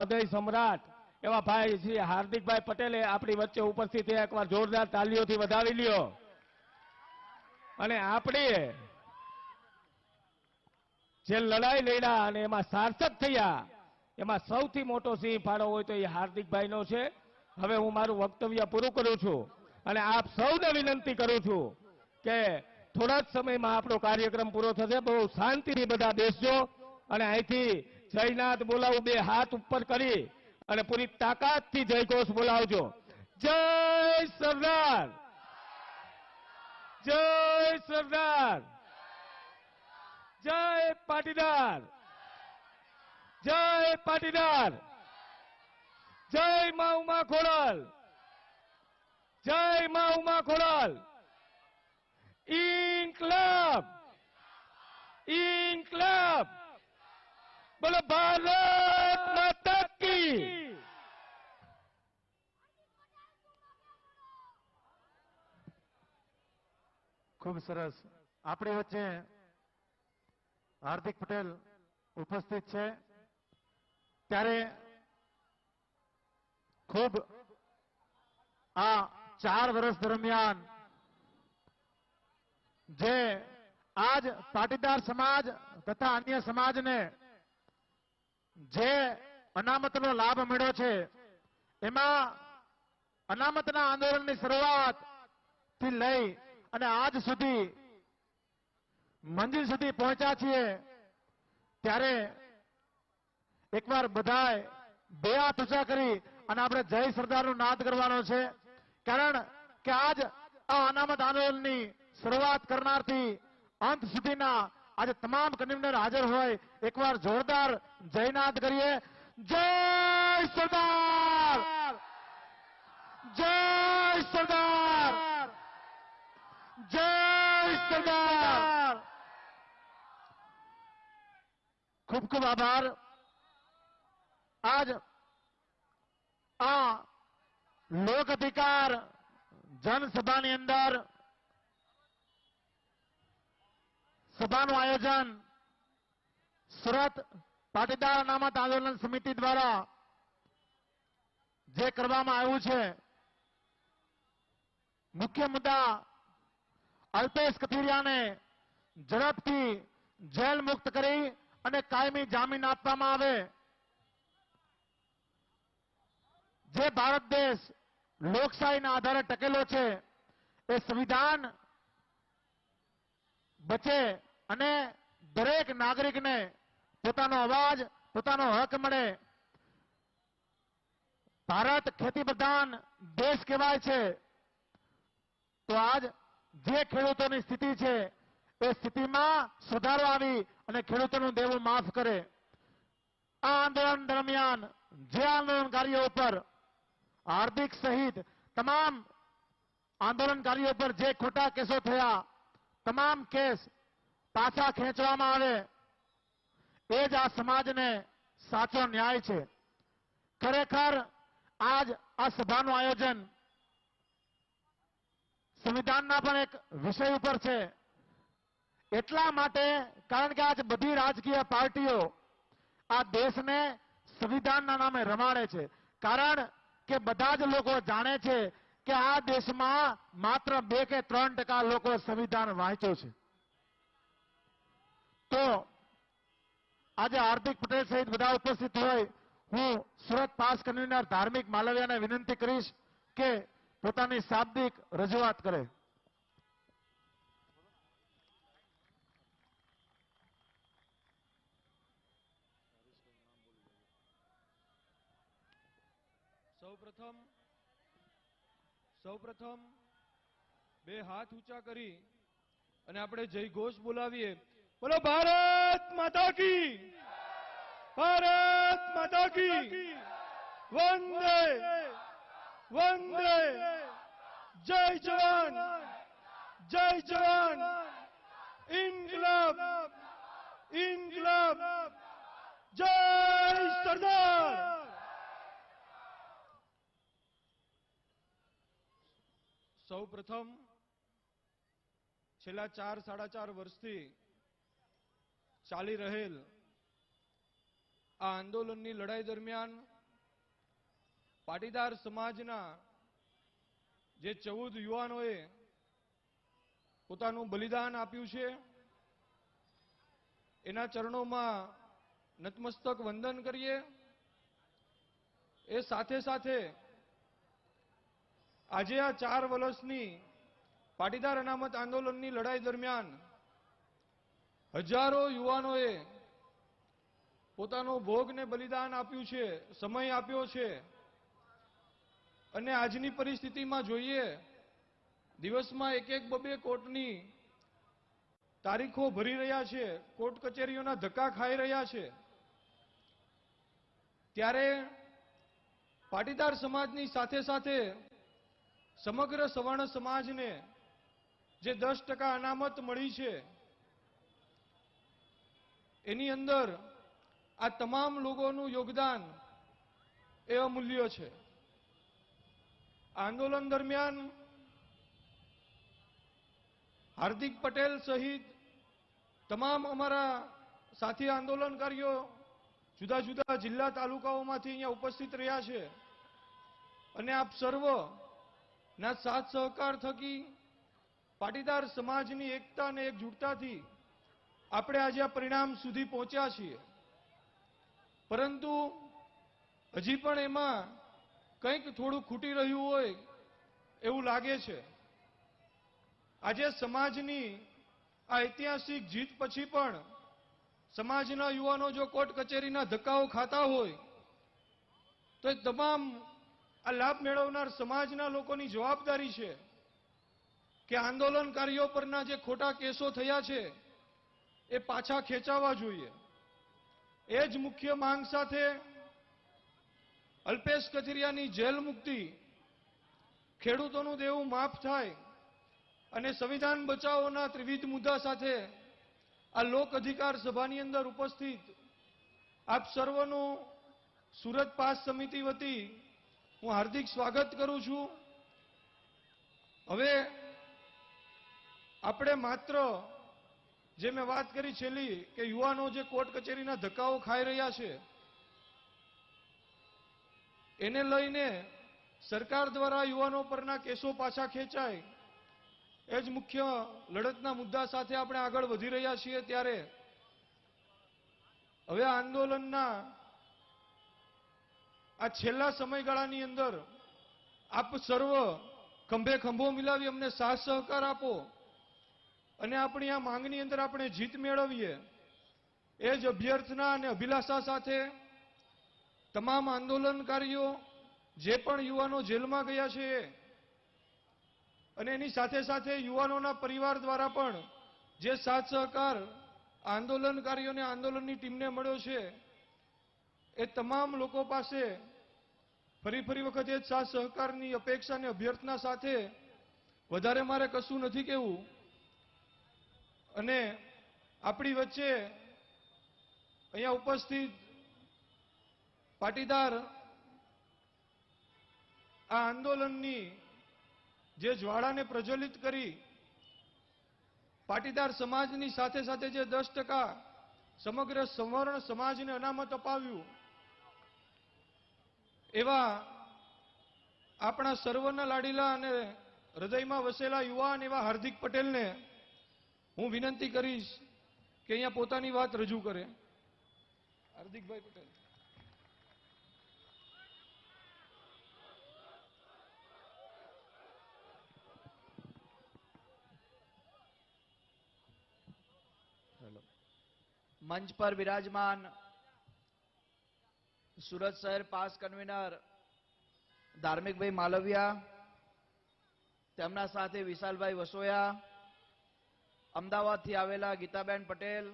હૃદય સમ્રાટ એવા ભાઈ શ્રી હાર્દિકભાઈ પટેલે આપણી વચ્ચે ઉપસ્થિત થયા. એકવાર જોરદાર તાલીઓથી વધાવી લ્યો. અને આપણી જે લડાઈ લડ્યા અને એમાં સાર્થક થયા, એમાં સૌથી મોટો સિંહ ફાળો હોય તો એ હાર્દિકભાઈનો છે. હવે હું મારું વક્તવ્ય પૂરું કરું છું અને આપ સૌને વિનંતી કરું છું કે થોડા જ સમયમાં આપણો કાર્યક્રમ પૂરો થશે. બહુ શાંતિથી બધા બેસજો અને અહીંથી જયનાથ બોલાવું, બે હાથ ઉપર કરી અને પૂરી તાકાતથી જયઘોષ બોલાવજો. જય સરદાર, જય સરદાર, જય પાટીદાર, જય પાટીદાર, જય મા ઉમા ખોડલ, જય મા ઉમા ખોડલ. ઇન્કલાબ, ઇન્કલાબ, બોલો ભારત માતા કી. ખૂબ સરસ. આપણી વચ્ચે હાર્દિક પટેલ ઉપસ્થિત છે. ત્યારે ખૂબ આ 4 વર્ષ દરમિયાન જે આજ પાટીદાર સમાજ તથા અન્ય સમાજને જે અનામતનો લાભ મળ્યો છે, એમાં અનામતના આંદોલનની શરૂઆતથી લઈ અને આજ સુધી મંજિલ સુધી પહોંચ્યા છીએ. ત્યારે એકવાર બધાએ બે હાથ ઊંચા કરી અને આપણે જય સરદારનો નાદ કરવાનો છે. કારણ કે આજ આ અનામત આંદોલનની શરૂઆત કરનારથી અંત સુધીના આજે તમામ કન્વીનર હાજર હોય. એકવાર જોરદાર જયનાદ કરીએ. જય સરદાર, જય સરદાર, જય સરદાર. ખૂબ ખૂબ આભાર. આજ આ લોક અધિકાર જનસભાની અંદર સભાનું આયોજન સુરત પાટીદાર અનામત આંદોલન સમિતિ દ્વારા જે કરવામાં આવ્યું છે, મુખ્ય મુદ્દા અલ્પેશ કથિરિયાને ઝડપથી જેલ મુક્ત કરી અને કાયમી જામીન આપવામાં આવે. જે ભારત દેશ લોકશાહીના આધારે ટકેલો છે, એ સંવિધાન બચે અને દરેક નાગરિકને પોતાનો અવાજ, પોતાનો હક મળે. ભારત ખેતી પ્રધાન દેશ કહેવાય છે, તો આજ જે ખેડૂતોની સ્થિતિ છે, એ સ્થિતિમાં સુધારો આવી અને ખેડૂતોનું દેવું માફ કરે. આ આંદોલન દરમિયાન જે આંદોલનકારીઓ ઉપર હાર્દિક સહિત તમામ આંદોલનકારીઓ પર જે ખોટા કેસો થયા, તમામ કેસ પાછા ખેંચવામાં આવે, એ જ આ સમાજને સાચો ન્યાય છે. ખરેખર આજ આ સભાનું આયોજન સંવિધાનના પણ એક વિષય ઉપર છે. એટલા માટે કારણ કે આજ બધી રાજકીય પાર્ટીઓ આ દેશને સંવિધાનના નામે રમાડે છે. કારણ કે બધા જ લોકો જાણે છે કે આ દેશમાં માત્ર 2 કે 3% લોકો સંવિધાન વાંચ્યો છે. તો આજે હાર્દિક પટેલ સહિત બધા ઉપસ્થિત હોય, હું સુરત પાસ કન્વીનર ધાર્મિક માલવિયાને વિનંતી કરીશ કે પોતાની શાબ્દિક રજૂઆત કરે. સૌપ્રથમ બે હાથ ઊંચા કરી અને આપણે જય ઘોષ બોલાવીએ. બોલો ભારત માતા કી, ભારત માતા કી. વંદે વંદે. જય જવાન, જય જવાન. ઇન્કલાબ, ઇન્કલાબ. જય સરદાર. સૌપ્રથમ છેલ્લા 4-4.5 વર્ષથી ચાલી રહેલ આ આંદોલનની લડાઈ દરમિયાન પાટીદાર સમાજના જે 14 યુવાનોએ પોતાનું બલિદાન આપ્યું છે એના ચરણોમાં નતમસ્તક વંદન કરીએ. એ સાથે સાથે આજે આ 4 વર્ષની પાટીદાર અનામત આંદોલનની લડાઈ દરમિયાન હજારો યુવાનોએ પોતાનો ભોગ ને બલિદાન આપ્યું છે, સમય આપ્યો છે. અને આજની પરિસ્થિતિમાં જોઈએ, દિવસમાં એક બબે કોર્ટની તારીખો ભરી રહ્યા છે, કોર્ટ કચેરીઓના ધક્કા ખાઈ રહ્યા છે. ત્યારે પાટીદાર સમાજની સાથે સાથે સમગ્ર સવર્ણ સમાજને જે 10% અનામત મળી છે એની અંદર આ તમામ લોકોનું યોગદાન એ અમૂલ્ય છે. આંદોલન દરમિયાન હાર્દિક પટેલ સહિત તમામ અમારા સાથી આંદોલનકારીઓ જુદા જુદા જિલ્લા તાલુકાઓમાંથી અહીંયા ઉપસ્થિત રહ્યા છે અને આપ સર્વ ના સાથ સહકાર થકી પાટીદાર સમાજની એકતા અને એકજૂટતાથી આપણે આજે આ પરિણામ સુધી પહોંચ્યા છીએ. પરંતુ હજી પણ એમાં કંઈક થોડું ખૂટી રહ્યું હોય એવું લાગે છે. આજે સમાજની આ ઐતિહાસિક જીત પછી પણ સમાજના યુવાનો જો કોર્ટ કચેરીના ધક્કાઓ ખાતા હોય તો એ તમામ આ લાભ મેળવનાર સમાજના લોકોની જવાબદારી છે કે આંદોલનકારીઓ પરના જે ખોટા કેસો થયા છે એ પાછા ખેંચાવા જોઈએ. એ જ મુખ્ય માંગ સાથે અલ્પેશ કથિરિયાની જેલ મુક્તિ, ખેડૂતોનું દેવું માફ થાય અને સંવિધાન બચાવોના ત્રિવિધ મુદ્દા સાથે આ લોક અધિકાર સભાની અંદર ઉપસ્થિત આપ સર્વનું સુરત પાસ સમિતિ વતી હું હાર્દિક સ્વાગત કરું છું. હવે આપણે માત્ર જે મેં વાત કરી છેલ્લી કે યુવાનો જે કોર્ટ કચેરીના ધક્કાઓ ખાઈ રહ્યા છે એને લઈને સરકાર દ્વારા યુવાનો પરના કેસો પાછા ખેંચાય એ જ મુખ્ય લડતના મુદ્દા સાથે આપણે આગળ વધી રહ્યા છીએ. ત્યારે હવે આ આંદોલનના આ છેલ્લા સમયગાળાની અંદર આપ સર્વ ખંભે ખંભો મિલાવી અમને સાથ સહકાર આપો અને આપણી આ માંગની અંદર આપણે જીત મેળવીએ એ જ અભ્યર્થના અને અભિલાષા સાથે તમામ આંદોલનકારીઓ જે પણ યુવાનો જેલમાં ગયા છે અને એની સાથે સાથે યુવાનોના પરિવાર દ્વારા પણ જે સાથ સહકાર આંદોલનકારીઓને આંદોલનની ટીમને મળ્યો છે એ તમામ લોકો પાસે ફરી વખત એ સાથ સહકારની અપેક્ષા અને અભ્યર્થના સાથે વધારે મારે કશું નથી કહેવું. અને આપણી વચ્ચે અહીંયા ઉપસ્થિત પાટીદાર આ આંદોલનની જે જ્વાળાને પ્રજ્વલિત કરી પાટીદાર સમાજની સાથે સાથે જે 10% સમગ્ર સવર્ણ સમાજને અનામત અપાવ્યું એવા આપણા સર્વના લાડીલા અને હૃદયમાં વસેલા યુવાન એવા હાર્દિક પટેલને હું વિનંતી કરીશ કે અહીંયા પોતાની વાત રજૂ કરે. હાર્દિકભાઈ પટેલ. મંચ પર વિરાજમાન સુરત શહેર પાસ કન્વીનર ધાર્મિકભાઈ માલવિયા, તેમના સાથે વિશાલભાઈ વસોયા, અમદાવાદથી આવેલા ગીતાબેન પટેલ,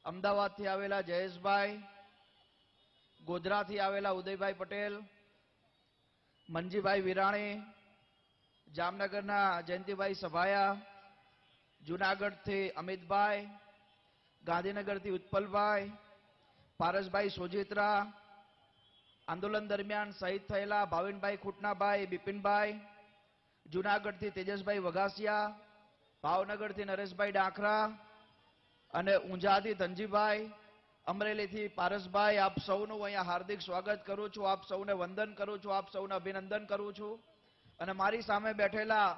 અમદાવાદથી આવેલા જયેશભાઈ, ગોધરાથી આવેલા ઉદયભાઈ પટેલ, મંજીભાઈ વિરાણી, જામનગરના જયંતિભાઈ સભાયા, જુનાગઢથી અમિતભાઈ, ગાંધીનગરથી ઉત્પલભાઈ, પારસભાઈ સોજિત્રા, આંદોલન દરમિયાન શહીદ થયેલા ભાવિનભાઈ ખૂટનાભાઈ, બિપિનભાઈ, જુનાગઢથી તેજસભાઈ વઘાસિયા, ભાવનગરથી નરેશભાઈ ડાખરા અને ઊંઝાથી ધનજીભાઈ, અમરેલીથી પારસભાઈ, આપ સૌનું અહીંયા હાર્દિક સ્વાગત કરું છું, આપ સૌને વંદન કરું છું, આપ સૌને અભિનંદન કરું છું. અને મારી સામે બેઠેલા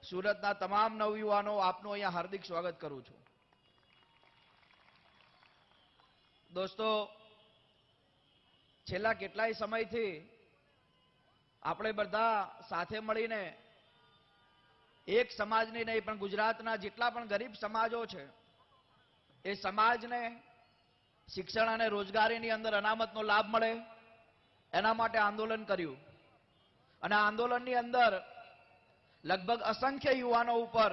સુરતના તમામ નવયુવાનો, આપનું અહીંયા હાર્દિક સ્વાગત કરું છું. દોસ્તો, છેલ્લા કેટલાય સમયથી આપણે બધા સાથે મળીને એક સમાજની નહીં પણ ગુજરાતના જેટલા પણ ગરીબ સમાજો છે એ સમાજને શિક્ષણ અને રોજગારીની અંદર અનામતનો લાભ મળે એના માટે આંદોલન કર્યું. અને આ આંદોલનની અંદર લગભગ અસંખ્ય યુવાનો ઉપર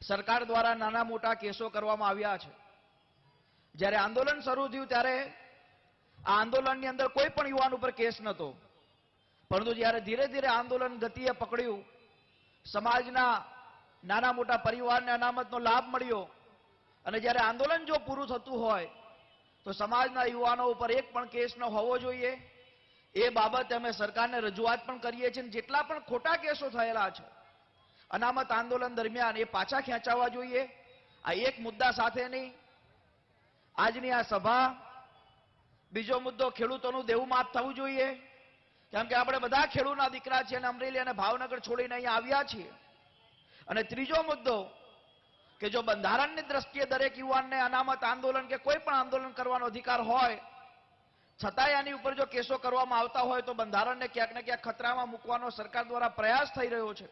સરકાર દ્વારા નાના મોટા કેસો કરવામાં આવ્યા છે. જ્યારે આંદોલન શરૂ થયું ત્યારે આ આંદોલનની અંદર કોઈ પણ યુવાન ઉપર કેસ નહોતો, પરંતુ જ્યારે ધીરે ધીરે આંદોલન ગતિએ પકડ્યું, સમાજના નાના મોટા પરિવારને અનામતનો લાભ મળ્યો અને જ્યારે આંદોલન જો પૂરું થતું હોય તો સમાજના યુવાનો ઉપર એક પણ કેસ ન હોવો જોઈએ એ બાબતે અમે સરકારને રજૂઆત પણ કરીએ છીએ. જેટલા પણ ખોટા કેસો થયેલા છે અનામત આંદોલન દરમિયાન એ પાછા ખેંચાવા જોઈએ. આ એક મુદ્દા સાથેની આજની આ સભા. બીજો મુદ્દો ખેડૂતોનું દેવું માફ થવું જોઈએ, કેમ કે આપણે બધા ખેડૂતના દીકરા છીએ અને અમરેલી અને ભાવનગર છોડીને અહીંયા આવ્યા છીએ. અને ત્રીજો મુદ્દો કે જો બંધારણની દ્રષ્ટિએ દરેક યુવાનને અનામત આંદોલન કે કોઈ પણ આંદોલન કરવાનો અધિકાર હોય, છતાંય આની ઉપર જો કેસો કરવામાં આવતા હોય તો બંધારણને ક્યાંક ને ક્યાંક ખતરામાં મૂકવાનો સરકાર દ્વારા પ્રયાસ થઈ રહ્યો છે.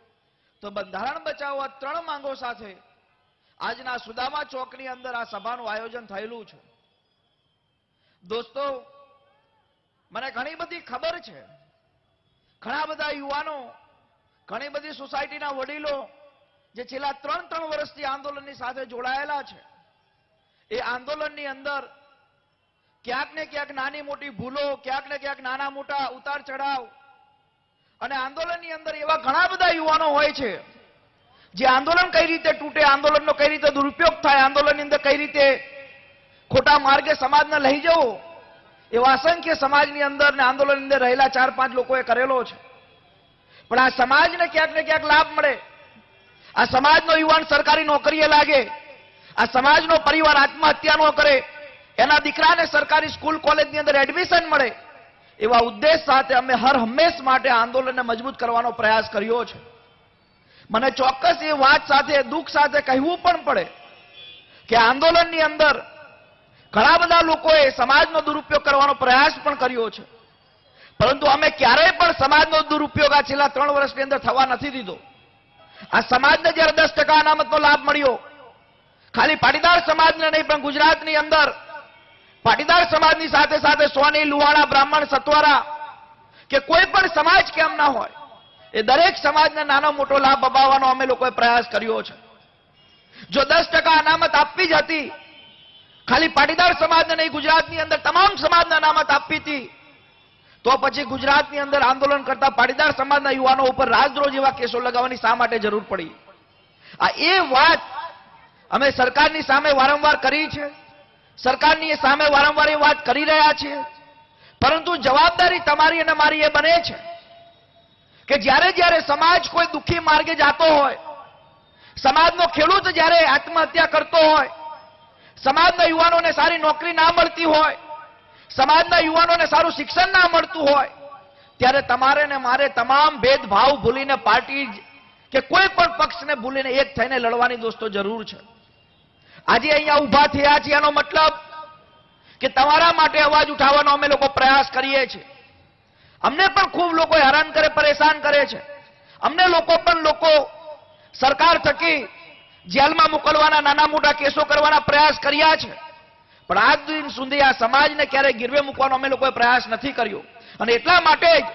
તો બંધારણ બચાવવા 3 માંગો સાથે આજના સુદામા ચોકની અંદર આ સભાનું આયોજન થયેલું છે. દોસ્તો, મને ઘણી બધી ખબર છે, ઘણા બધા યુવાનો, ઘણી બધી સોસાયટીના વડીલો જે છેલ્લા 3 વર્ષથી આંદોલનની સાથે જોડાયેલા છે, એ આંદોલનની અંદર ક્યાંક ને ક્યાંક નાની મોટી ભૂલો, ક્યાંક ને ક્યાંક નાના મોટા ઉતાર ચઢાવ, અને આંદોલનની અંદર એવા ઘણા બધા યુવાનો હોય છે જે આંદોલન કઈ રીતે તૂટે, આંદોલનનો કઈ રીતે દુરુપયોગ થાય, આંદોલનની અંદર કઈ રીતે ખોટા માર્ગે સમાજને લઈ જવો, એવા અસંખ્ય સમાજની અંદર ને આંદોલનની અંદર રહેલા 4-5 લોકોએ કરેલો છે. પણ આ સમાજને ક્યાંક ને ક્યાંક લાભ મળે, આ સમાજનો યુવાન સરકારી નોકરીએ લાગે, આ સમાજનો પરિવાર આત્મહત્યા ન કરે, એના દીકરાને સરકારી સ્કૂલ કોલેજની અંદર એડમિશન મળે, એવા ઉદ્દેશ સાથે અમે હંમેશ માટે આંદોલનને મજબૂત કરવાનો પ્રયાસ કર્યો છે. મને ચોક્કસ એ વાત સાથે દુઃખ સાથે કહેવું પણ પડે કે આંદોલનની અંદર ઘણા બધા લોકોએ સમાજનો દુરુપયોગ કરવાનો પ્રયાસ પણ કર્યો છે, પરંતુ અમે ક્યારેય પણ સમાજનો દુરુપયોગ આ છેલ્લા 3 વર્ષની અંદર થવા નથી દીધો. આ સમાજને જ્યારે 10% અનામતનો લાભ મળ્યો, ખાલી પાટીદાર સમાજને નહીં પણ ગુજરાતની અંદર પાટીદાર સમાજની સાથે સાથે સોની, લુહાણા, બ્રાહ્મણ, સતવારા કે કોઈ પણ સમાજ કેમ ના હોય, એ દરેક સમાજને નાનો મોટો લાભ અપાવવાનો અમે લોકોએ પ્રયાસ કર્યો છે. જો 10% અનામત આપવી જ હતી, ખાલી પાટીદાર સમાજને નહીં ગુજરાતની અંદર તમામ સમાજને અનામત આપવી હતી, તો પછી ગુજરાતની અંદર આંદોલન કરતા પાટીદાર સમાજના યુવાનો ઉપર રાજદ્રોહ જેવા કેસો લગાવવાની શા માટે જરૂર પડી? આ એ વાત અમે સરકારની સામે વારંવાર કરી છે, સરકારની સામે વારંવાર એ વાત કરી રહ્યા છીએ, પરંતુ જવાબદારી તમારી અને મારી એ બને છે કે જ્યારે જ્યારે સમાજ કોઈ દુઃખી માર્ગે જતો હોય, સમાજનો ખેડૂત જ્યારે આત્મહત્યા કરતો હોય, સમાજના યુવાનોને સારી નોકરી ના મળતી હોય, સમાજના યુવાનોને સારું શિક્ષણ ના મળતું હોય, ત્યારે તમારે ને મારે તમામ ભેદભાવ ભૂલીને, પાર્ટી કે કોઈ પણ પક્ષને ભૂલીને એક થઈને લડવાની દોસ્તો જરૂર છે. આજે અહીંયા ઊભા થયા છે એનો મતલબ કે તમારા માટે અવાજ ઉઠાવવાનો અમે લોકો પ્રયાસ કરીએ છીએ. અમને પણ ખૂબ લોકો હેરાન કરે, પરેશાન કરે છે. અમને લોકો સરકાર થકી જેલમાં મોકલવાના, નાના મોટા કેસો કરવાના પ્રયાસ કર્યા છે, પણ આજ દિન સુધી આ સમાજને ક્યારેય ગીરવે મૂકવાનો અમે લોકોએ પ્રયાસ નથી કર્યો. અને એટલા માટે જ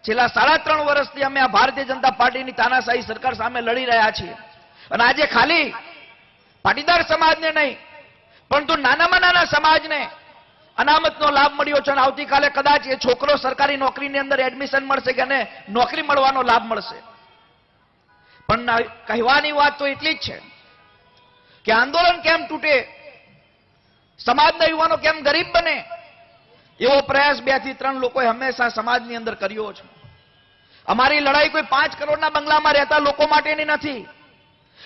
છેલ્લા 3.5 વર્ષથી અમે આ ભારતીય જનતા પાર્ટીની તાનાશાહી સરકાર સામે લડી રહ્યા છીએ. અને આજે ખાલી પાટીદાર સમાજને નહીં પરંતુ નાનામાં નાના સમાજને અનામતનો લાભ મળ્યો છે, અને આવતીકાલે કદાચ એ છોકરો સરકારી નોકરીની અંદર એડમિશન મળશે કે નોકરી મળવાનો લાભ મળશે. પણ કહેવાની વાત તો એટલી જ છે કે આંદોલન કેમ તૂટે, સમાજના યુવાનો કેમ ગરીબ બને, એવો પ્રયાસ 2 થી 3 લોકોએ હંમેશા સમાજની અંદર કર્યો છે. અમારી લડાઈ કોઈ 5 કરોડના બંગલામાં રહેતા લોકો માટેની નથી.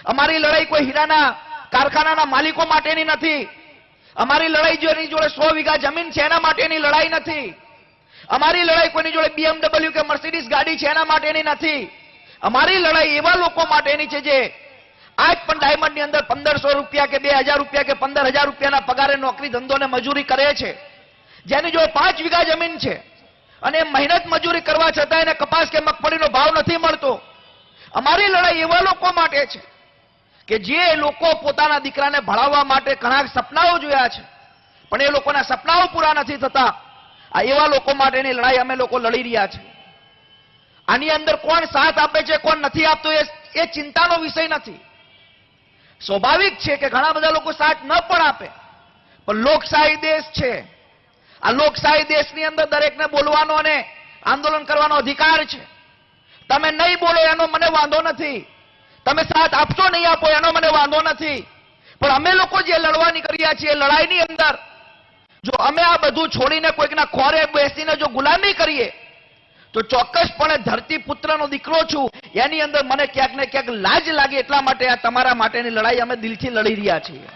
અમારી લડાઈ કોઈ હીરાના કારખાનાના માલિકો માટેની નથી. અમારી લડાઈ જેની જોડે 100 વીઘા જમીન છે એના માટેની લડાઈ નથી. અમારી લડાઈ કોઈની જોડે BMW કે મર્સિડીઝ ગાડી છે એના માટેની નથી. અમારી લડાઈ એવા લોકો માટેની છે જે આજ પણ ડાયમંડની અંદર 1500 રૂપિયા કે 2000 રૂપિયા કે 15000 રૂપિયાના પગારે નોકરી ધંધો ને મજૂરી કરે છે, જેની જોડે 5 વીઘા જમીન છે અને મહેનત મજૂરી કરવા છતાં એને કપાસ કે મગફળીનો ભાવ નથી મળતો. અમારી લડાઈ એવા લોકો માટે છે કે જે લોકો પોતાના દીકરાને ભણાવવા માટે ઘણા સપનાઓ જોયા છે પણ એ લોકોના સપનાઓ પૂરા નથી થતા. આ એવા લોકો માટેની લડાઈ અમે લોકો લડી રહ્યા છીએ. આની અંદર કોણ સાથ આપે છે કોણ નથી આપતો એ ચિંતાનો વિષય નથી. સ્વાભાવિક છે કે ઘણા બધા લોકો સાથ ન પણ આપે, પણ લોકશાહી દેશ છે. આ લોકશાહી દેશની અંદર દરેકને બોલવાનો અને આંદોલન કરવાનો અધિકાર છે. તમે નહીં બોલો એનો મને વાંધો નથી, તમે સાથ આપશો નહીં આપો એનો મને વાંધો નથી, પણ અમે લોકો જે લડવાની કર્યા છીએ લડાઈની અંદર જો અમે આ બધું છોડીને કોઈકના ખોરે બેસીને જો ગુલામી કરીએ તો ચોક્કસપણે ધરતીપુત્રનો દીકરો છું એની અંદર મને ક્યાંક ને ક્યાંક લાજ લાગે. એટલા માટે આ તમારા માટેની લડાઈ અમે દિલથી લડી રહ્યા છીએ.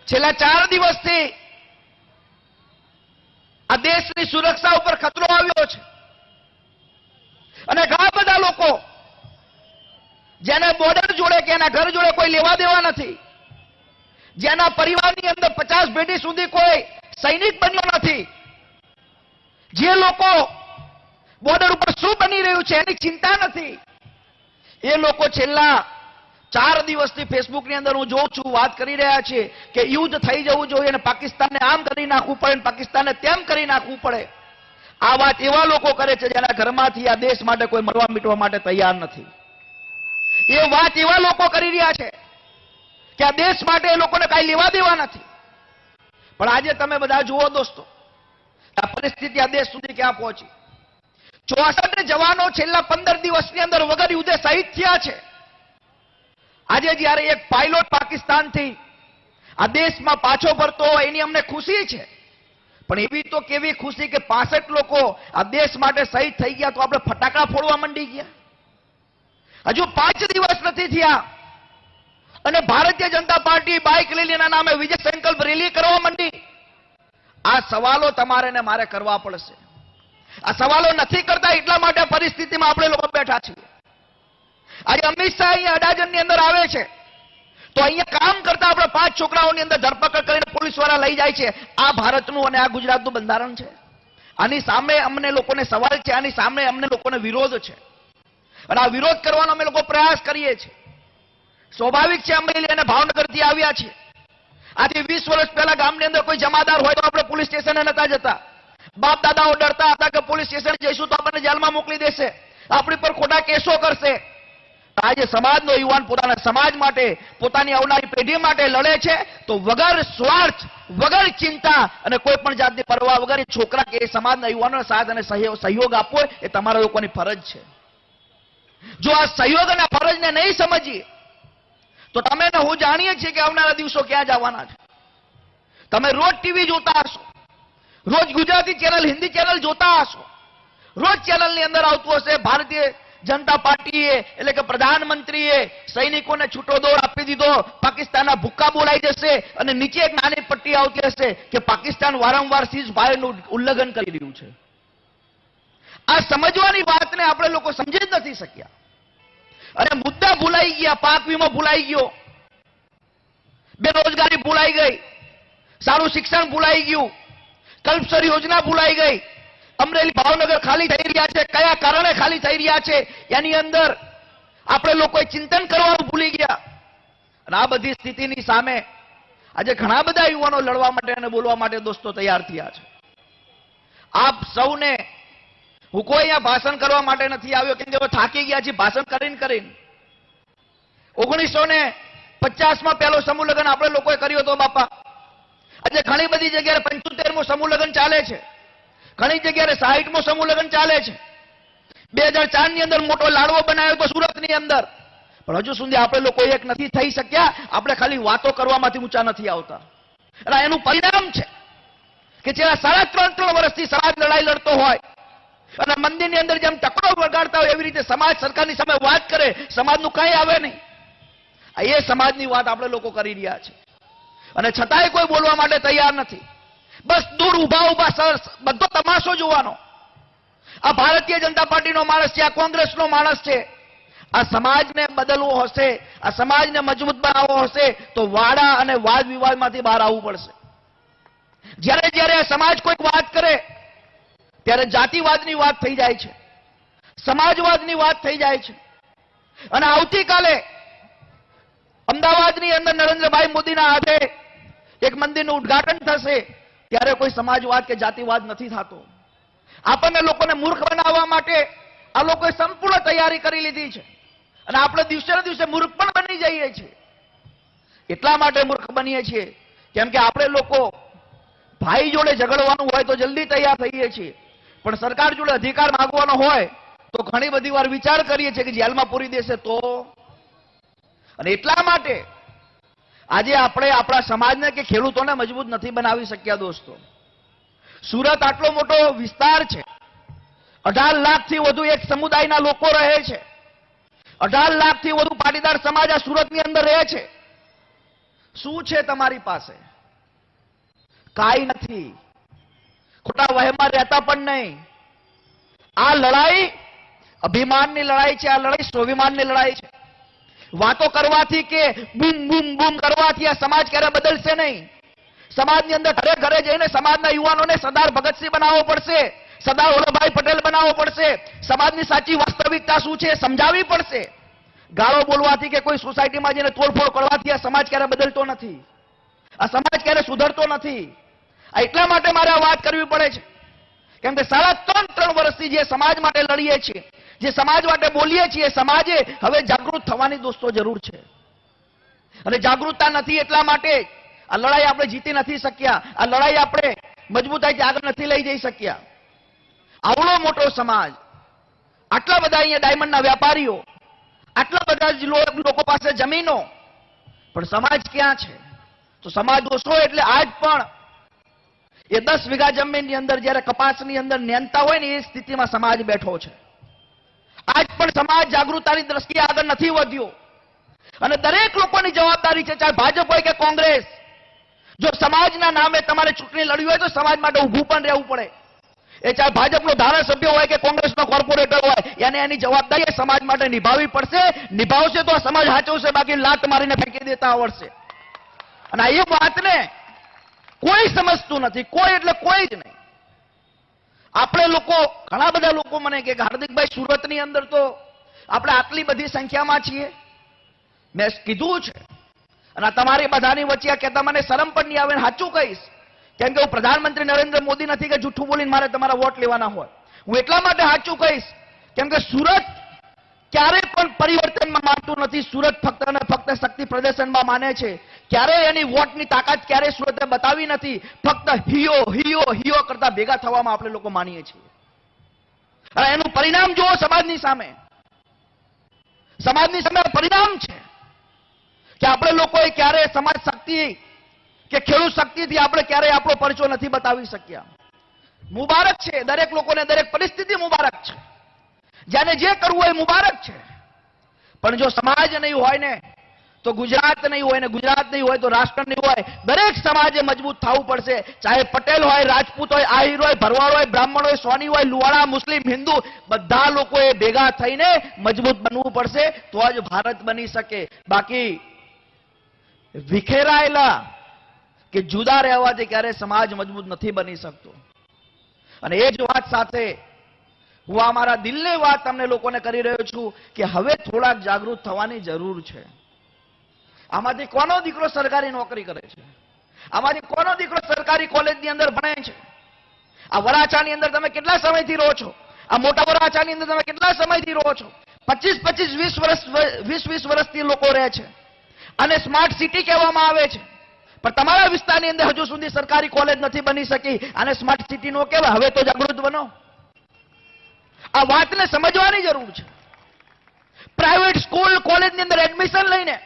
છેલ્લા 4 દિવસથી આ દેશની સુરક્ષા ઉપર ખતરો આવ્યો છે અને ઘણા બધા લોકો જેને બોર્ડર જોડે કે એના ઘર જોડે કોઈ લેવા દેવા નથી, જેના પરિવારની અંદર 50 પેઢી સુધી કોઈ સૈનિક બન્યો નથી, જે લોકો બોર્ડર ઉપર શું બની રહ્યું છે એની ચિંતા નથી, એ લોકો છેલ્લા 4 દિવસથી ફેસબુકની અંદર હું જોઉં છું વાત કરી રહ્યા છે કે યુદ્ધ થઈ જવું જોઈએ અને પાકિસ્તાનને આમ કરી નાખવું પડે અને પાકિસ્તાનને તેમ કરી નાખવું પડે. આ વાત એવા લોકો કરે છે જેના ઘરમાંથી આ દેશ માટે કોઈ મરવા મીટવા માટે તૈયાર નથી. એ વાત એવા લોકો કરી રહ્યા છે કે આ દેશ માટે એ લોકોને કાંઈ લેવા દેવા નથી. પણ આજે તમે બધા જુઓ દોસ્તો, આ પરિસ્થિતિ આ દેશ સુધી ક્યાં પહોંચી. 64 જવાનો છેલ્લા 15 દિવસની અંદર વગર યુદ્ધે શહીદ થયા છે. આજે જ્યારે એક પાયલોટ પાકિસ્તાનથી આ દેશમાં પાછો ફરતો હોય એની અમને ખુશી છે, પણ એવી તો કેવી ખુશી કે 65 લોકો આ દેશ માટે શહીદ થઈ ગયા તો આપણે ફટાકડા ફોડવા માંડી ગયા. હજુ 5 દિવસ નથી થયા અને ભારતીય જનતા પાર્ટી બાઇક રેલીના નામે વિજય સંકલ્પ રેલી કરવા માંડી. આ સવાલો તમારે ને મારે કરવા પડશે. આ સવાલો નથી કરતા એટલા માટે પરિસ્થિતિમાં આપણે લોકો બેઠા છીએ. આજે અમિત શાહ અહીંયા અડાજણની અંદર આવે છે તો અહીંયા કામ કરતા આપણે 5 છોકરાઓની અંદર ધરપકડ કરીને પોલીસ વાળા લઈ જાય છે. આ ભારતનું અને આ ગુજરાતનું બંધારણ છે. આની સામે અમને લોકોને સવાલ છે, આની સામે અમને લોકોને વિરોધ છે અને આ વિરોધ કરવાનો અમે લોકો પ્રયાસ કરીએ છીએ. સ્વાભાવિક છે અમરેલી અને ભાવનગરથી આવ્યા છીએ. આજે 20 વર્ષ પહેલા ગામની અંદર કોઈ જમાદાર હોય તો આપણે પોલીસ સ્ટેશને નતા જતા. બાપ દાદાઓ ડરતા હતા કે પોલીસ સ્ટેશન જઈશું તો આપણને જેલમાં મોકલી દેશે, આપણી પર ખોટા કેસો કરશે. આજે સમાજનો યુવાન પોતાના સમાજ માટે પોતાની આવનારી પેઢી માટે લડે છે તો વગર સ્વાર્થ વગર ચિંતા અને કોઈ પણ જાતની પરવા વગર છોકરા કે સમાજના યુવાનોને સાથ અને સહયોગ આપવો એ તમારા લોકોની ફરજ છે. જો આ સહયોગ અને ફરજને નહીં સમજીએ તો તમે ને હું જાણીએ છીએ કે આવનારા દિવસો ક્યાં જવાના છે. તમે રોજ ટીવી જોતા હશો, રોજ ગુજરાતી ચેનલ હિન્દી ચેનલ જોતા હશો, રોજ ચેનલની અંદર આવતું હશે ભારતીય જનતા પાર્ટીએ એટલે કે પ્રધાનમંત્રીએ સૈનિકોને છૂટો દોર આપી દીધો, પાકિસ્તાનના ભૂક્કા બોલાઈ જશે અને નીચે એક નાની પટ્ટી આવતી હશે કે પાકિસ્તાન વારંવાર સીઝ ફાયરનું ઉલ્લંઘન કરી રહ્યું છે. આ સમજવાની વાતને આપણે લોકો સમજી જ નથી શક્યા અને મુદ્દા ભૂલાઈ ગયા. પાક વીમો ભૂલાઈ ગયો, બેરોજગારી ભૂલાઈ ગઈ, સારું શિક્ષણ ભૂલાઈ ગયું, કલ્પસર યોજના ભૂલાઈ ગઈ. અમરેલી ભાવનગર ખાલી થઈ રહ્યા છે, કયા કારણે ખાલી થઈ રહ્યા છે એની અંદર આપણે લોકોએ ચિંતન કરવાનું ભૂલી ગયા. અને આ બધી સ્થિતિની સામે આજે ઘણા બધા યુવાનો લડવા માટે અને બોલવા માટે દોસ્તો તૈયાર થયા છે. આપ સૌને હું કોઈ અહીંયા ભાષણ કરવા માટે નથી આવ્યો કેમ કે થાકી ગયા છે ભાષણ કરીને કરીને. 1950માં પહેલો સમૂહ લગ્ન આપણે લોકોએ કર્યો હતો બાપા. આજે ઘણી બધી જગ્યાએ 75મો સમૂહ લગ્ન ચાલે છે, ઘણી જગ્યાએ 60મો સમૂહ લગ્ન ચાલે છે. 2004 ની અંદર મોટો લાડવો બનાવ્યો તો સુરતની અંદર, પણ હજુ સુધી આપણે લોકો એક નથી થઈ શક્યા. આપણે ખાલી વાતો કરવામાંથી ઊંચા નથી આવતા અને એનું પરિણામ છે કે છેલ્લા 3.5 વર્ષથી સમાજ લડાઈ લડતો હોય અને મંદિરની અંદર જેમ ટકરો વગાડતા હોય એવી રીતે સમાજ સરકારની સામે વાત કરે, સમાજનું કંઈ આવે નહીં. એ સમાજની વાત આપણે લોકો કરી રહ્યા છે અને છતાંય કોઈ બોલવા માટે તૈયાર નથી. બસ દૂર ઉભા બધો તમાશો જોવાનો. આ ભારતીય જનતા પાર્ટીનો માણસ છે, આ કોંગ્રેસનો માણસ છે. આ સમાજને બદલવો હશે, આ સમાજને મજબૂત બનાવવો હશે તો વાડા અને વાદ વિવાદમાંથી બહાર આવવું પડશે. જ્યારે જ્યારે સમાજ કોઈક વાત કરે ત્યારે જાતિવાદની વાત થઈ જાય છે, સમાજવાદની વાત થઈ જાય છે. અને આવતીકાલે અમદાવાદની અંદર નરેન્દ્રભાઈ મોદીના હાથે એક મંદિરનું ઉદ્ઘાટન થશે ત્યારે કોઈ સમાજવાદ કે જાતિવાદ નથી થતો. આપણને લોકોને મૂર્ખ બનાવવા માટે આ લોકોએ સંપૂર્ણ તૈયારી કરી લીધી છે અને આપણે દિવસે ને દિવસે મૂર્ખ પણ બની જઈએ છીએ. એટલા માટે મૂર્ખ બનીએ છીએ કેમ કે આપણે લોકો ભાઈ જોડે ઝઘડવાનું હોય તો જલ્દી તૈયાર થઈએ છીએ, પણ સરકાર જોડે અધિકાર માંગવાનો હોય તો ઘણી બધી વાર વિચાર કરીએ છીએ કે જેલમાં પૂરી દેશે તો. અને એટલા માટે આજે આપણે આપણા સમાજને કે ખેડૂતોને મજબૂત નથી બનાવી શક્યા. દોસ્તો, સુરત આટલો મોટો વિસ્તાર છે, 18 લાખથી વધુ એક સમુદાયના લોકો રહે છે. 18 લાખથી વધુ પાટીદાર સમાજ આ સુરતની અંદર રહે છે. શું છે તમારી પાસે? કાંઈ નથી. ખોટા વહેમમાં રહેતા પણ નહીં. આ લડાઈ અભિમાનની લડાઈ છે, આ લડાઈ સ્વાભિમાનની લડાઈ છે. વાતો કરવાથી કે બૂમ બૂમ બૂમ કરવાથી આ સમાજ ક્યારે બદલશે નહીં. સમાજની અંદર ઘરે ઘરે જઈને સમાજના યુવાનોને સરદાર ભગતસિંહ બનાવવો પડશે, સરદાર વલ્લભભાઈ પટેલ બનાવવો પડશે. સમાજની સાચી વાસ્તવિકતા શું છે સમજાવવી પડશે. ગાળો બોલવાથી કે કોઈ સોસાયટીમાં જઈને તોડફોડ કરવાથી આ સમાજ ક્યારે બદલતો નથી, આ સમાજ ક્યારે સુધરતો નથી. આ એટલા માટે મારે આ વાત કરવી પડે છે કેમ કે 3.5 વર્ષથી જે સમાજ માટે લડીએ છીએ, જે સમાજ માટે બોલીએ છીએ, સમાજે હવે જાગૃત થવાની દોસ્તો જરૂર છે. અને જાગૃતતા નથી એટલા માટે આ લડાઈ આપણે જીતી નથી શક્યા, આ લડાઈ આપણે મજબૂતાઈથી આગળ નથી લઈ જઈ શક્યા. આવડો મોટો સમાજ, આટલા બધા અહીંયા ડાયમંડના વેપારીઓ, આટલા બધા લોકો પાસે જમીનો, પણ સમાજ ક્યાં છે? તો સમાજ દોસ્તો એટલે આજ પણ એ 10 વીઘા જમીનની અંદર જ્યારે કપાસની અંદર નેનતા હોય ને એ સ્થિતિમાં સમાજ બેઠો છે. આજ પણ સમાજ જાગૃતતાની દ્રષ્ટિએ આગળ નથી વધ્યો. અને દરેક લોકોની જવાબદારી છે, ચાહે ભાજપ હોય કે કોંગ્રેસ. જો સમાજના નામે તમારે ચૂંટણી લડવી હોય તો સમાજ માટે ઊભું પણ રહેવું પડે. એ ચાહે ભાજપનો ધારાસભ્ય હોય કે કોંગ્રેસનો કોર્પોરેટર હોય, એને એની જવાબદારી સમાજ માટે નિભાવવી પડશે. નિભાવશે તો આ સમાજ સાચવશે, બાકી લાત મારીને ફેંકી દેતા આવડશે. અને એ વાતને કોઈ સમજતું નથી, કોઈ એટલે કોઈ જ નહીં. આપણે લોકો, ઘણા બધા લોકો મને કે હાર્દિકભાઈ સુરતની અંદર તો આપણે આટલી બધી સંખ્યામાં છીએ. મેં કીધું છે અને તમારી બધાની વચ્ચે કહેતા મને શરમ પણ નહીં આવે. સાચું કહીશ કેમ કે હું પ્રધાનમંત્રી નરેન્દ્ર મોદી નથી કે જૂઠું બોલીને મારે તમારા વોટ લેવાના હોય. હું એટલા માટે સાચું કહીશ કેમ કે સુરત ક્યારે પણ પરિવર્તનમાં માનતું નથી. સુરત ફક્ત અને ફક્ત શક્તિ પ્રદર્શનમાં માને છે. ક્યારેય એની વોટની તાકાત ક્યારેય સુરતે બતાવી નથી. ફક્ત હિયો હિયો હિયો કરતા ભેગા થવામાં આપણે લોકો માનીએ છીએ. અને એનું પરિણામ જુઓ સમાજની સામે. સમાજની સામે પરિણામ છે કે આપણે લોકોએ ક્યારે સમાજ શક્તિ કે ખેડૂત શક્તિથી આપણે ક્યારેય આપણો પરિચય નથી બતાવી શક્યા. મુબારક છે દરેક લોકોને, દરેક પરિસ્થિતિ મુબારક છે. જેને જે કરવું હોય મુબારક છે. પણ જો સમાજ નહીં હોય ને તો ગુજરાત નહીં હોય, ને ગુજરાત નહીં હોય તો રાષ્ટ્ર નહીં હોય. દરેક સમાજે મજબૂત થવું પડશે. ચાહે પટેલ હોય, રાજપૂત હોય, આહિર હોય, ભરવાડ હોય, બ્રાહ્મણ હોય, સોની હોય, લુવાડા, મુસ્લિમ, હિન્દુ, બધા લોકોએ ભેગા થઈને મજબૂત બનવું પડશે તો જ ભારત બની શકે. બાકી વિખેરાયેલા કે જુદા રહેવાથી ક્યારે સમાજ મજબૂત નથી બની શકતો. અને એ જ વાત સાથે હું આ મારા દિલની વાત તમને લોકોને કરી રહ્યો છું કે હવે થોડાક જાગૃત થવાની જરૂર છે. આમાંથી કોનો દીકરો સરકારી નોકરી કરે છે? આમાંથી કોનો દીકરો સરકારી કોલેજની અંદર ભણે છે? આ વરાછાની અંદર તમે કેટલા સમયથી રહો છો? આ મોટા વરાછાની અંદર તમે કેટલા સમયથી રહો છો? 25-20 વર્ષથી લોકો રહે છે અને સ્માર્ટ સિટી કહેવામાં આવે છે. પણ તમારા વિસ્તારની અંદર હજુ સુધી સરકારી કોલેજ નથી બની શકી. આને સ્માર્ટ સિટી નો કહેવાય. હવે તો જાગૃત બનો. આ વાતને સમજવાની જરૂર છે. પ્રાઇવેટ સ્કૂલ કોલેજની અંદર એડમિશન લઈને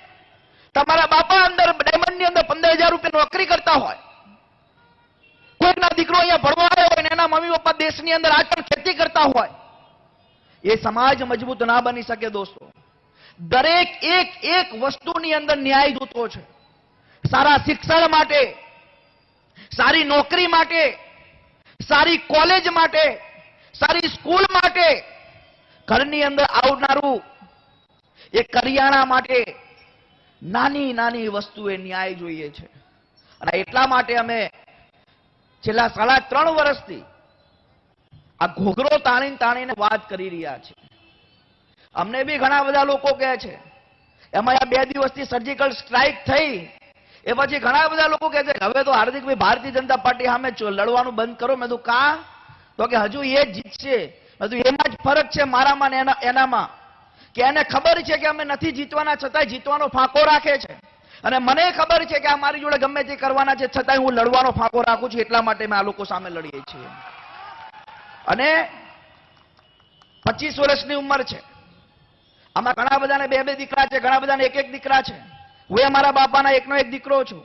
તમારા બાપા અંદર ડાયમંડની અંદર 15,000 રૂપિયા નોકરી કરતા હોય, કોઈકના દીકરો અહીંયા ભણવા આવ્યો હોય ને એના મમ્મી પપ્પા દેશની અંદર આજ પણ ખેતી કરતા હોય, એ સમાજ મજબૂત ના બની શકે. દોસ્તો, દરેક એક વસ્તુની અંદર ન્યાય જોતો છે. સારા શિક્ષણ માટે, સારી નોકરી માટે, સારી કોલેજ માટે, સારી સ્કૂલ માટે, ઘરની અંદર આવનારું એ કરિયાણા માટે નાની નાની વસ્તુએ ન્યાય જોઈએ છે. અને એટલા માટે અમે છેલ્લા 3.5 વર્ષથી આ ઘોઘરો તાણીને વાત કરી રહ્યા છીએ. અમને બી ઘણા બધા લોકો કહે છે, એમાં આ 2 દિવસથી સર્જિકલ સ્ટ્રાઇક થઈ એ પછી ઘણા બધા લોકો કહે છે હવે તો હાર્દિકભાઈ ભારતીય જનતા પાર્ટી સામે લડવાનું બંધ કરો. મેં કીધું કા? તો કે હજુ એ જીતશે. મેં કીધું એમાં જ ફરક છે મારામાં ને એનામાં, કે એને ખબર છે કે અમે નથી જીતવાના છતાંય જીતવાનો ફાંકો રાખે છે, અને મને ખબર છે કે આ મારી જોડે ગમે તે કરવાના છે છતાંય હું લડવાનો ફાંકો રાખું છું. એટલા માટે મેં આ લોકો સામે લડીએ છીએ. અને 25 વર્ષની ઉંમર છે. આમાં ઘણા બધાને 2 દીકરા છે, ઘણા બધાને 1 દીકરા છે. હું મારા બાપાના એકનો એક દીકરો છું.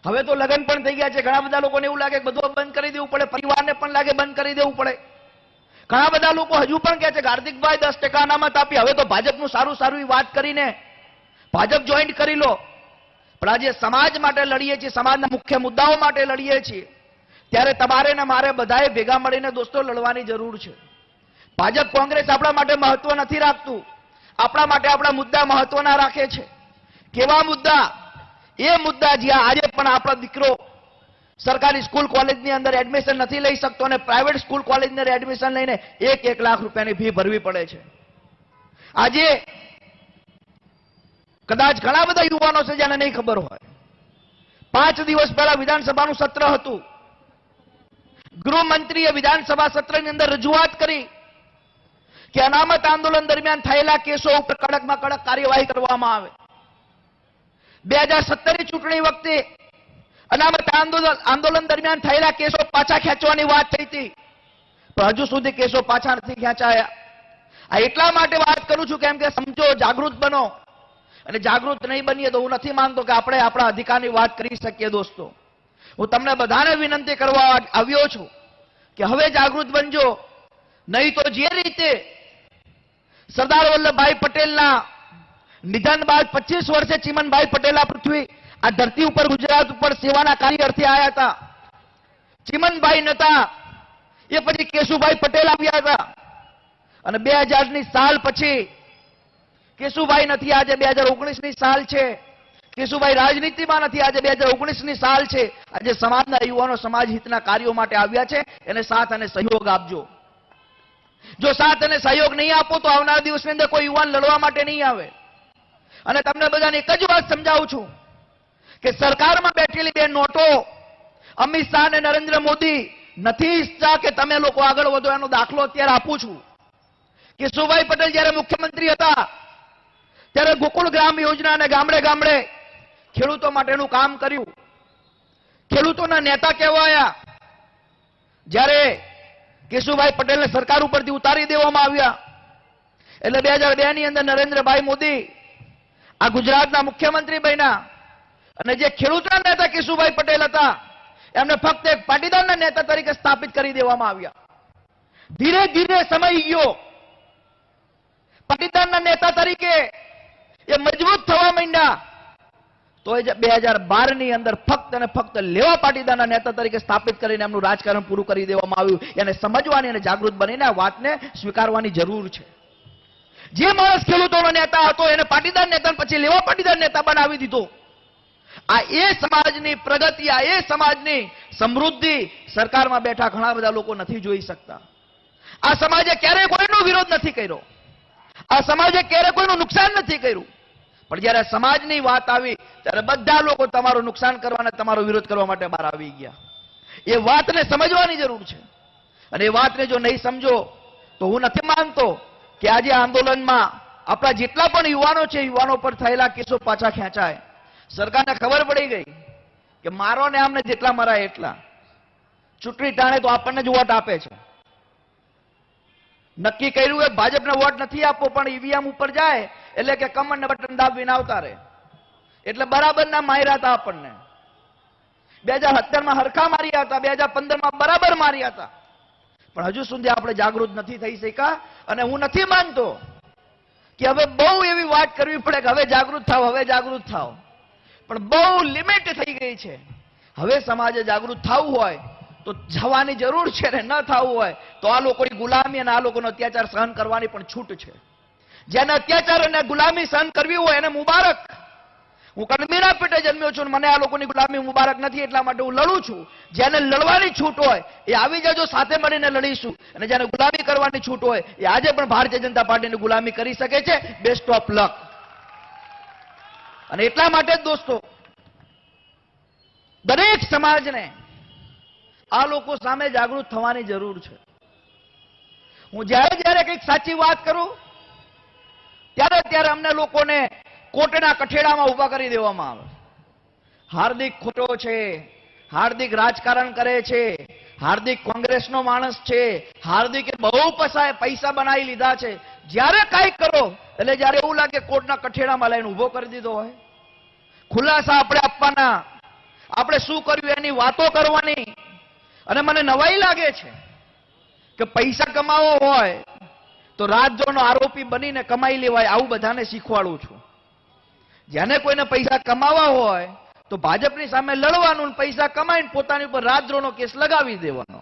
હવે તો લગ્ન પણ થઈ ગયા છે. ઘણા બધા લોકોને એવું લાગે કે બધું બંધ કરી દેવું પડે, પરિવારને પણ લાગે બંધ કરી દેવું પડે. ઘણા બધા લોકો હજુ પણ કહે છે કે હાર્દિકભાઈ 10% અનામત આપી, હવે તો ભાજપનું સારું વાત કરીને ભાજપ જોઈન્ટ કરી લો. પણ આજે સમાજ માટે લડીએ છીએ, સમાજના મુખ્ય મુદ્દાઓ માટે લડીએ છીએ, ત્યારે તમારે ને મારે બધાએ ભેગા મળીને દોસ્તો લડવાની જરૂર છે. ભાજપ કોંગ્રેસ આપણા માટે મહત્વ નથી રાખતું, આપણા માટે આપણા મુદ્દા મહત્વના રાખે છે. કેવા મુદ્દા? એ મુદ્દા જ્યાં આજે પણ આપણો દીકરો સરકારી સ્કૂલ કોલેજની અંદર એડમિશન નથી લઈ શકતો અને પ્રાઇવેટ સ્કૂલ કોલેજની અંદર એડમિશન લઈને 1 લાખ રૂપિયાની ફી ભરવી પડે છે. આજે કદાચ ઘણા બધા યુવાનો છે જેને નહીં ખબર હોય, 5 દિવસ પહેલા વિધાનસભાનું સત્ર હતું. ગૃહમંત્રીએ વિધાનસભા સત્રની અંદર રજૂઆત કરી કે અનામત આંદોલન દરમિયાન થયેલા કેસો ઉપર કડકમાં કડક કાર્યવાહી કરવામાં આવે. 2017ની ચૂંટણી વખતે અનામત આંદોલન દરમિયાન થયેલા કેસો પાછા ખેંચવાની વાત થઈ હતી, પણ હજુ સુધી કેસો પાછા નથી ખેંચાયા. આ એટલા માટે વાત કરું છું કેમ કે સમજો, જાગૃત બનો. અને જાગૃત નહીં બનીએ તો હું નથી માનતો કે આપણે આપણા અધિકારની વાત કરી શકીએ. દોસ્તો, હું તમને બધાને વિનંતી કરવા આવ્યો છું કે હવે જાગૃત બનજો, નહીં તો જે રીતે સરદાર વલ્લભભાઈ પટેલના નિધન બાદ 25 વર્ષે ચીમનભાઈ પટેલ આ પૃથ્વી આ ધરતી ઉપર ગુજરાત ઉપર સેવાના કાર્ય અર્થે આવ્યા હતા. ચીમનભાઈ નતા, એ પછી કેશુભાઈ પટેલ આવ્યા હતા, અને 2000ની સાલ પછી કેશુભાઈ નથી, આજે 2019ની સાલ છે. કેશુભાઈ રાજનીતિમાં નથી, આજે 2019ની સાલ છે. આજે સમાજના યુવાનો સમાજ હિતના કાર્યો માટે આવ્યા છે. એને સાથ અને સહયોગ આપજો. જો સાથ અને સહયોગ નહીં આપો તો આવનાર દિવસની અંદર કોઈ યુવાન લડવા માટે નહીં આવે. અને તમને બધાને એક જ વાત સમજાવું છું કે સરકારમાં બેઠેલી 2 નોટો અમિત શાહ અને નરેન્દ્ર મોદી નથી ઈચ્છતા કે તમે લોકો આગળ વધો. એનો દાખલો અત્યારે આપું છું. કેશુભાઈ પટેલ જ્યારે મુખ્યમંત્રી હતા ત્યારે ગોકુળ ગ્રામ યોજના અને ગામડે ગામડે ખેડૂતો માટેનું કામ કર્યું. ખેડૂતોના નેતા કહેવાયા. જ્યારે કેશુભાઈ પટેલને સરકાર ઉપરથી ઉતારી દેવામાં આવ્યા એટલે 2002ની અંદર નરેન્દ્રભાઈ મોદી આ ગુજરાતના મુખ્યમંત્રી બન્યા, અને જે ખેડૂતોના નેતા કેશુભાઈ પટેલ હતા એમને ફક્ત એક પાટીદારના નેતા તરીકે સ્થાપિત કરી દેવામાં આવ્યા. ધીરે ધીરે સમય ગયો, પાટીદારના નેતા તરીકે એ મજબૂત થવા માંડ્યા. તો 2012ની અંદર ફક્ત અને ફક્ત લેવા પાટીદારના નેતા તરીકે સ્થાપિત કરીને એમનું રાજકારણ પૂરું કરી દેવામાં આવ્યું. એને સમજવાની અને જાગૃત બનીને આ વાતને સ્વીકારવાની જરૂર છે. જે માણસ ખેડૂતોનો નેતા હતો એને પાટીદાર નેતા પછી લેવા પાટીદાર નેતા બનાવી દીધો. આ એ સમાજની પ્રગતિ, આ એ સમાજની સમૃદ્ધિ સરકારમાં બેઠા ઘણા બધા લોકો નથી જોઈ શકતા. આ સમાજે ક્યારેય કોઈનો વિરોધ નથી કર્યો, આ સમાજે ક્યારેય કોઈનું નુકસાન નથી કર્યું, પણ જ્યારે સમાજની વાત આવી ત્યારે બધા લોકો તમારું નુકસાન કરવા અને તમારો વિરોધ કરવા માટે બહાર આવી ગયા. એ વાતને સમજવાની જરૂર છે, અને એ વાતને જો નહીં સમજો તો હું નથી માનતો કે આજે આંદોલનમાં આપણા જેટલા પણ યુવાનો છે, યુવાનો પર થયેલા કેસો પાછા ખેંચાય. સરકારને ખબર પડી ગઈ કે મારો ને આમને જેટલા મરાય એટલા. ચૂંટણી ટાણે તો આપણને જ વોટ આપે છે. નક્કી કર્યું કે ભાજપને વોટ નથી આપવો, પણ ઈવીએમ ઉપર જાય એટલે કે કમર ને બટન દાબીને આવતા રહે. એટલે બરાબર ના માર્યા હતા આપણને. 2017માં હરખા માર્યા હતા, 2015માં બરાબર માર્યા હતા, પણ હજુ સુધી આપણે જાગૃત નથી થઈ શક્યા. અને હું નથી માનતો કે હવે બહુ એવી વાત કરવી પડે કે હવે જાગૃત થાવ, હવે જાગૃત થાવ, પણ બહુ લિમિટ થઈ ગઈ છે. હવે સમાજે જાગૃત થવું હોય તો જવાની જરૂર છે ને, ન થવું હોય તો આ લોકોની ગુલામી અને આ લોકોનો અત્યાચાર સહન કરવાની પણ છૂટ છે. જેને અત્યાચાર અને ગુલામી સહન કરવી હોય એને મુબારક. હું કડમીના પેટે જન્મ્યો છું, મને આ લોકોની ગુલામી મુબારક નથી, એટલા માટે હું લડું છું. જેને લડવાની છૂટ હોય એ આવી જજો, સાથે મળીને લડીશું. અને જેને ગુલામી કરવાની છૂટ હોય એ આજે પણ ભારતીય જનતા પાર્ટીની ગુલામી કરી શકે છે. Best of luck. અને એટલા માટે જ દોસ્તો, દરેક સમાજને આ લોકો સામે જાગૃત થવાની જરૂર છે. હું જ્યારે જ્યારે કંઈક સાચી વાત કરું ત્યારે ત્યારે અમને લોકોને કોર્ટના કઠેડામાં ઉભા કરી દેવામાં આવે. હાર્દિક ખોટો છે, હાર્દિક રાજકારણ કરે છે, હાર્દિક કોંગ્રેસનો માણસ છે, હાર્દિકે બહુ પૈસા બનાવી લીધા છે. જ્યારે કાંઈ કરો એટલે જ્યારે એવું લાગે કોર્ટના કઠેડામાં લઈને ઉભો કરી દીધો હોય. ખુલાસા આપણે આપવાના, આપણે શું કર્યું એની વાતો કરવાની. અને મને નવાઈ લાગે છે કે પૈસા કમાવો હોય તો રાજદ્રોહનો આરોપી બનીને કમાઈ લેવાય, આવું બધાને શીખવાડું છું. જેને કોઈને પૈસા કમાવા હોય તો ભાજપની સામે લડવાનું, પૈસા કમાઈને પોતાની ઉપર રાજદ્રોહનો કેસ લગાવી દેવાનો.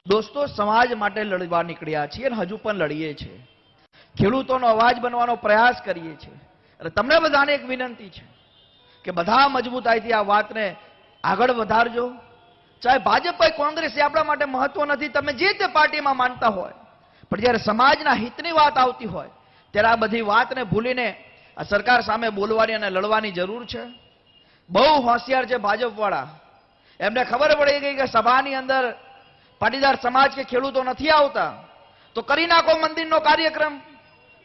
દોસ્તો, સમાજ માટે લડવા નીકળ્યા છીએ અને હજુ પણ લડીએ છીએ. ખેડૂતોનો અવાજ બનવાનો પ્રયાસ કરીએ છીએ. અને તમને બધાને એક વિનંતી છે કે બધા મજબૂતાઈથી આ વાતને આગળ વધારજો. ચાહે ભાજપ હોય, કોંગ્રેસ, એ આપણા માટે મહત્વ નથી. તમે જે તે પાર્ટીમાં માનતા હોય, પણ જ્યારે સમાજના હિતની વાત આવતી હોય ત્યારે આ બધી વાતને ભૂલીને આ સરકાર સામે બોલવાની અને લડવાની જરૂર છે. બહુ હોશિયાર છે ભાજપ વાળા. એમને ખબર પડી ગઈ કે સભાની અંદર પાટીદાર સમાજ કે ખેડૂતો નથી આવતા તો કરી નાખો મંદિરનો કાર્યક્રમ,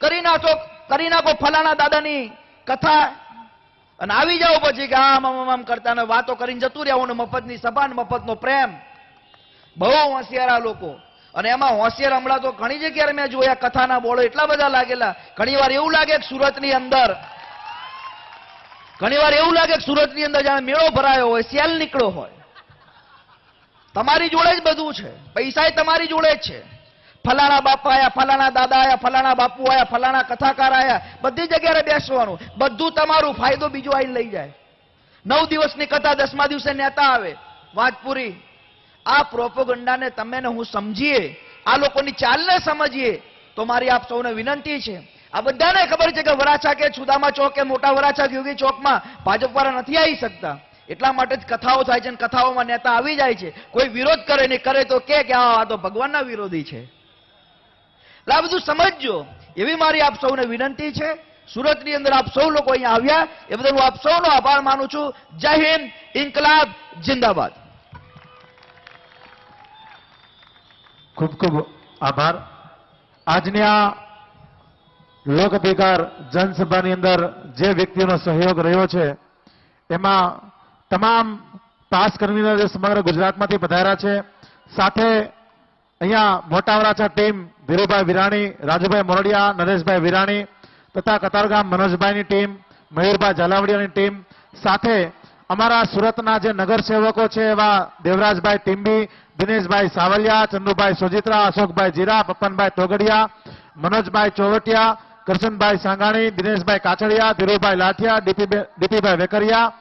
કરી નાખો ફલાણા દાદાની કથા, અને આવી જાઓ પછી કે આમ કરતા ને વાતો કરીને જતું રહેવું, મફતની સભા, મફતનો પ્રેમ. બહુ હોશિયાર આ લોકો. અને એમાં હોશિયાર હમણાં તો ઘણી જગ્યાએ મેં જોયા કથાના બોર્ડો એટલા બધા લાગેલા. ઘણી વાર એવું લાગે કે સુરતની અંદર જાણે મેળો ભરાયો હોય, સેલ નીકળ્યો હોય. તમારી જોડે જ બધું છે, પૈસા તમારી જોડે જ છે. ફલાણા બાપા આયા, ફલાણા દાદા આયા, ફલાણા બાપુ આયા, ફલાણા કથાકાર આયા, બધી જગ્યાએ બેસવાનું, બધું તમારું. ફાયદો બીજો આઈને લઈ જાય. 9 દિવસની કથા 10મા દિવસે નેતા આવે, વાત પૂરી. આ પ્રોપોગંડાને તમે ને હું સમજીએ, આ લોકોની ચાલને સમજીએ તો મારી આપ સૌને વિનંતી છે. આ બધાને ખબર છે કે વરાછા કે છુદામા ચોક કે મોટા વરાછા યોગી ચોકમાં ભાજપ વાળા નથી આવી શકતા. એટલા માટે જ કથાઓ થાય છે અને કથાઓમાં નેતા આવી જાય છે. કોઈ વિરોધ કરે નહીં, કરે તો કે આ તો ભગવાનના વિરોધી છે. આ બધું સમજજો, એવી મારી આપ સૌને વિનંતી છે. સુરતની અંદર આપ સૌ લોકો અહીંયા આવ્યા એ બદલ હું આપ સૌનો આભાર માનું છું. જય હિન્દ, ઇન્કલાબ જિંદાબાદ. ખૂબ ખૂબ આભાર. આજની આ લોક અધિકાર જનસભાની અંદર જે વ્યક્તિઓનો સહયોગ રહ્યો છે એમાં તમામ પાસ કન્વીનર સમગ્ર ગુજરાતમાંથી પધાર્યા છે. સાથે અહીંયા મોટા વરાછા ટીમ ધીરુભાઈ વિરાણી, રાજુભાઈ મોરડિયા, નરેશભાઈ વિરાણી તથા કતારગામ મનોજભાઈની ટીમ, મયુરભાઈ ઝાલાવડિયાની ટીમ, સાથે અમારા સુરતના જે નગરસેવકો છે એવા દેવરાજભાઈ ટીમ્બી, દિનેશભાઈ સાવલિયા, ચંદુભાઈ સોજિત્રા, અશોકભાઈ જીરા, પપ્પનભાઈ તોગડિયા, મનોજભાઈ ચોવટિયા, કરશનભાઈ સાંગાણી, દિનેશભાઈ કાછડિયા, ધીરુભાઈ લાઠિયા, ડીપીભાઈ વેકરિયા,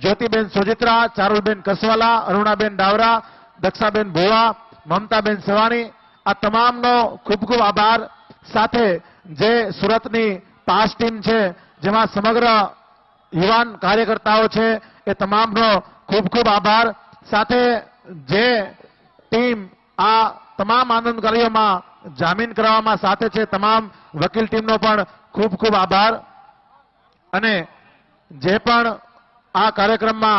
જ્યોતિબેન સોજિત્રા, ચારુલબેન કસવાલા, અરુણાબેન ડાવરા, દક્ષાબેન ભોવા, મમતાબેન સવાણી, આ તમામનો ખૂબ ખૂબ આભાર. સાથે જે સુરતની પાસ ટીમ છે જેમાં સમગ્ર યુવાન કાર્યકર્તાઓ છે એ તમામનો ખૂબ ખૂબ આભાર. સાથે જે ટીમ આ તમામ આંદોલનકારીઓમાં જામીન કરવામાં સાથે છે તમામ વકીલ ટીમનો પણ ખૂબ ખૂબ આભાર. અને જે પણ આ કાર્યક્રમમાં